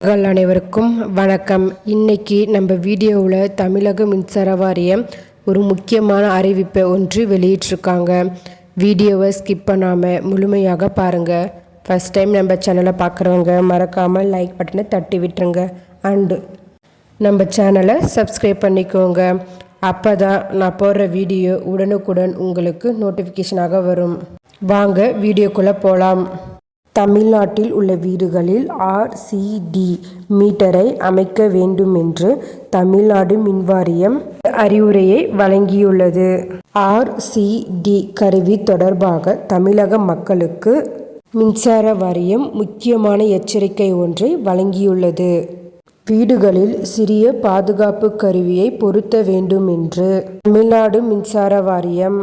மக்கள் அனைவருக்கும் வணக்கம். இன்னைக்கு நம்ம வீடியோவில் தமிழக மின்சார வாரியம் ஒரு முக்கியமான அறிவிப்பை ஒன்று வெளியிட்டிருக்காங்க. வீடியோவை ஸ்கிப் பண்ணாமல் முழுமையாக பாருங்கள். ஃபஸ்ட் டைம் நம்ம சேனலை பார்க்குறவங்க மறக்காமல் லைக் பட்டனை தட்டி விட்டுருங்க. அண்டு நம்ம சேனலை சப்ஸ்கிரைப் பண்ணிக்கோங்க. அப்போ தான் நான் போடுற வீடியோ உடனுக்குடன் உங்களுக்கு நோட்டிஃபிகேஷனாக வரும். வாங்க வீடியோக்குள்ளே போகலாம். தமிழ்நாட்டில் உள்ள வீடுகளில் RCD மீட்டரை அமைக்க வேண்டும் என்று தமிழ்நாடு மின்வாரியம் அறிவுரையை வழங்கியுள்ளது. RCD கருவி தொடர்பாக தமிழக மக்களுக்கு மின்சார வாரியம் முக்கியமான எச்சரிக்கை ஒன்றை வழங்கியுள்ளது. வீடுகளில் சிறிய பாதுகாப்பு கருவியை பொருத்த வேண்டும் என்று தமிழ்நாடு மின்சார வாரியம்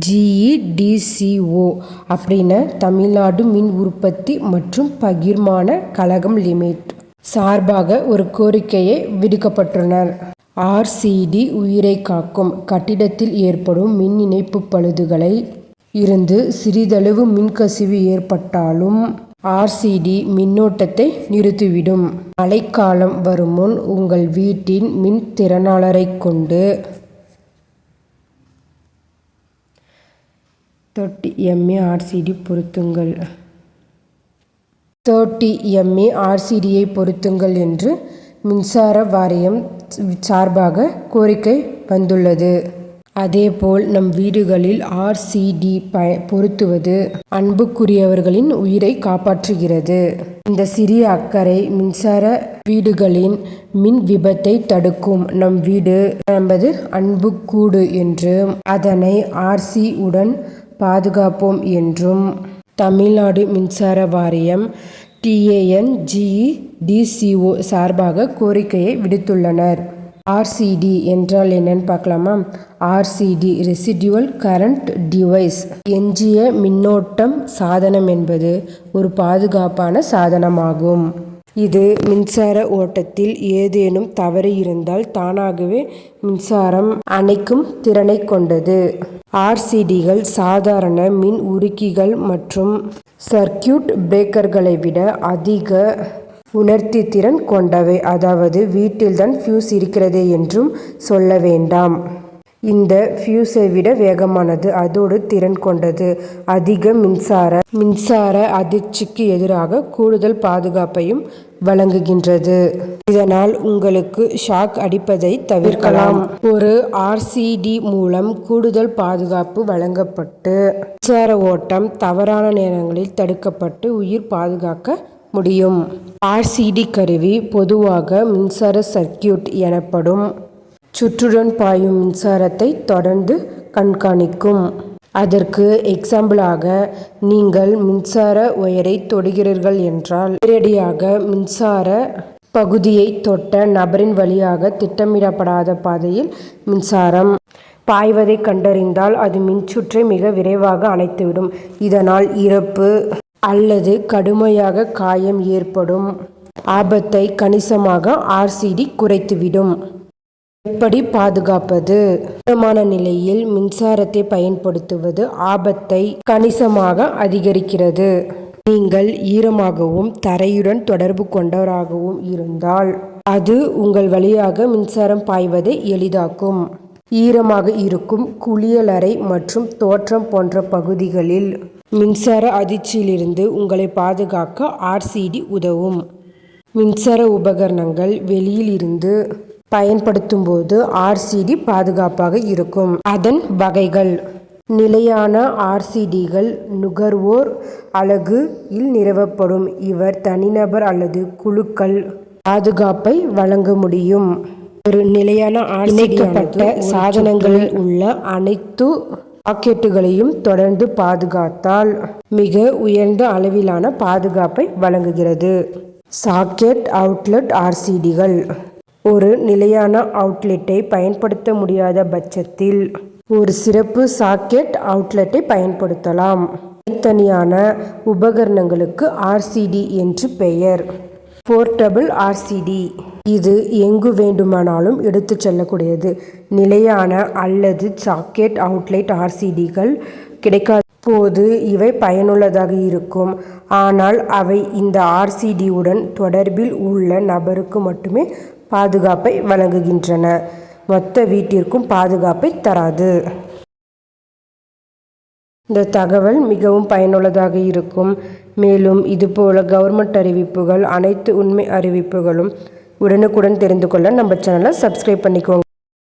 TANGEDCO அப்படின்னு தமிழ்நாடு மின் உற்பத்தி மற்றும் பகிர்மான கழகம் லிமிட் சார்பாக ஒரு கோரிக்கையை விடுக்கப்பட்டுள்ளனர். RCD உயிரை காக்கும். கட்டிடத்தில் ஏற்படும் மின் இணைப்பு பழுதுகளை இருந்து சிறிதளவு மின்கசிவு ஏற்பட்டாலும் RCD மின்னோட்டத்தை நிறுத்திவிடும். மழைக்காலம் வரும் முன் உங்கள் வீட்டின் மின் திறனாளரை கொண்டு 30 MA RCD பொருத்துங்கள். 30 MA RCDயை பொருத்துங்கள் என்று மின்சார வாரியம் சார்பாக கோரிக்கை வந்துள்ளது. அதேபோல் நம் வீடுகளில் RCD பொருத்துவது அன்புக்குரியவர்களின் உயிரை காப்பாற்றுகிறது. இந்த சிறிய அக்கறை மின்சார வீடுகளின் மின் விபத்தை தடுக்கும். நம் வீடு நமது அன்புக்கூடு என்றும் அதனை RC உடன் பாதுகாப்போம் என்றும் தமிழ்நாடு மின்சார வாரியம் TANGEDCO சார்பாக கோரிக்கையை விடுத்துள்ளனர். RCD என்றால் என்னன்னு பார்க்கலாமா? RCD ரெசிடுவல் கரண்ட் டிவைஸ், எஞ்சிய மின்னோட்டம் சாதனம் என்பது ஒரு பாதுகாப்பான சாதனமாகும். இது மின்சார ஓட்டத்தில் ஏதேனும் தவறு இருந்தால் தானாகவே மின்சாரம் அணைக்கும் திறனை கொண்டது. RCDகள் சாதாரண மின் உருக்கிகள் மற்றும் சர்க்யூட் பிரேக்கர்களை விட அதிக உணர்த்தி திறன் கொண்டவை. அதாவது வீட்டில்தான் ஃபியூஸ் இருக்கிறதே என்றும் சொல்ல வேண்டாம். இந்த ஃபியூஸை விட வேகமானது, அதோடு திறன் கொண்டது. அதிக மின்சார அதிர்ச்சிக்கு எதிராக கூடுதல் பாதுகாப்பையும் வழங்குகின்றது. இதனால் உங்களுக்கு ஷாக் அடிப்பதை தவிர்க்கலாம். ஒரு RCD மூலம் கூடுதல் பாதுகாப்பு வழங்கப்பட்டு மின்சார ஓட்டம் தவறான நேரங்களில் தடுக்கப்பட்டு உயிர் பாதுகாக்க முடியும். RCD கருவி பொதுவாக மின்சார சர்க்யூட் எனப்படும் சுற்றுடன் பாயும் மின்சாரத்தை தொடர்ந்து கண்காணிக்கும். அதற்கு எக்ஸாம்பிளாக நீங்கள் மின்சார ஒயரை தொடுகிறீர்கள் என்றால் நேரடியாக மின்சார பகுதியை தொட்ட நபரின் வழியாக திட்டமிடப்படாத பாதையில் மின்சாரம் பாய்வதை கண்டறிந்தால் அது மின்சுற்றை மிக விரைவாக அணைத்துவிடும். இதனால் இறப்பு அல்லது கடுமையாக காயம் ஏற்படும் ஆபத்தை கணிசமாக RCD குறைத்துவிடும். எப்படி பாதுகாப்பது? ஈரமான நிலையில் மின்சாரத்தை பயன்படுத்துவது ஆபத்தை கணிசமாக அதிகரிக்கிறது. நீங்கள் ஈரமாகவும் தரையுடன் தொடர்பு கொண்டவராகவும் இருந்தால் அது உங்கள் வழியாக மின்சாரம் பாய்வதை எளிதாக்கும். ஈரமாக இருக்கும் குளியலறை மற்றும் தோற்றம் போன்ற பகுதிகளில் மின்சார அதிர்ச்சியிலிருந்து உங்களை பாதுகாக்க RCD உதவும். மின்சார உபகரணங்கள் வெளியில் இருந்து பயன்படுத்தும் போது RCD பாதுகாப்பாக இருக்கும். அதன் வகைகள்: நிலையான RCDகள் நுகர்வோர் அலகுயில் நிறுவப்படும். இவர் தனிநபர் அல்லது குழுக்கள் பாதுகாப்பை வழங்க முடியும். ஒரு நிலையான இணைக்கப்பட்ட சாதனங்களில் உள்ள அனைத்து சாக்கெட்டுகளையும் தொடர்ந்து பாதுகாத்தால் மிக உயர்ந்த அளவிலான பாதுகாப்பை வழங்குகிறது. சாக்கெட் அவுட்லெட் RCDகள் ஒரு நிலையான அவுட்லெட்டை பயன்படுத்த முடியாத பட்சத்தில் ஒரு சிறப்பு சாக்கெட் அவுட்லெட்டை பயன்படுத்தலாம். தனித்தனியான உபகரணங்களுக்கு RCD என்று பெயர். போர்ட்டபிள் RCD இது எங்கு வேண்டுமானாலும் எடுத்துச் செல்லக்கூடியது. நிலையான அல்லது சாக்கெட் அவுட்லெட் RCDகள் கிடைக்காத போது இவை பயனுள்ளதாக இருக்கும். ஆனால் அவை இந்த ஆர்சிடியுடன் தொடர்பில் உள்ள நபருக்கு மட்டுமே பாதுகாப்பை வழங்குகின்றன, மொத்த வீட்டிற்கும் பாதுகாப்பை தராது. இந்த தகவல் மிகவும் பயனுள்ளதாக இருக்கும். மேலும் இதுபோல கவர்மெண்ட் அறிவிப்புகள், அனைத்து உண்மை அறிவிப்புகளும் உடனுக்குடன் தெரிந்து கொள்ள நம்ம சேனலை சப்ஸ்கிரைப் பண்ணிக்கோங்க.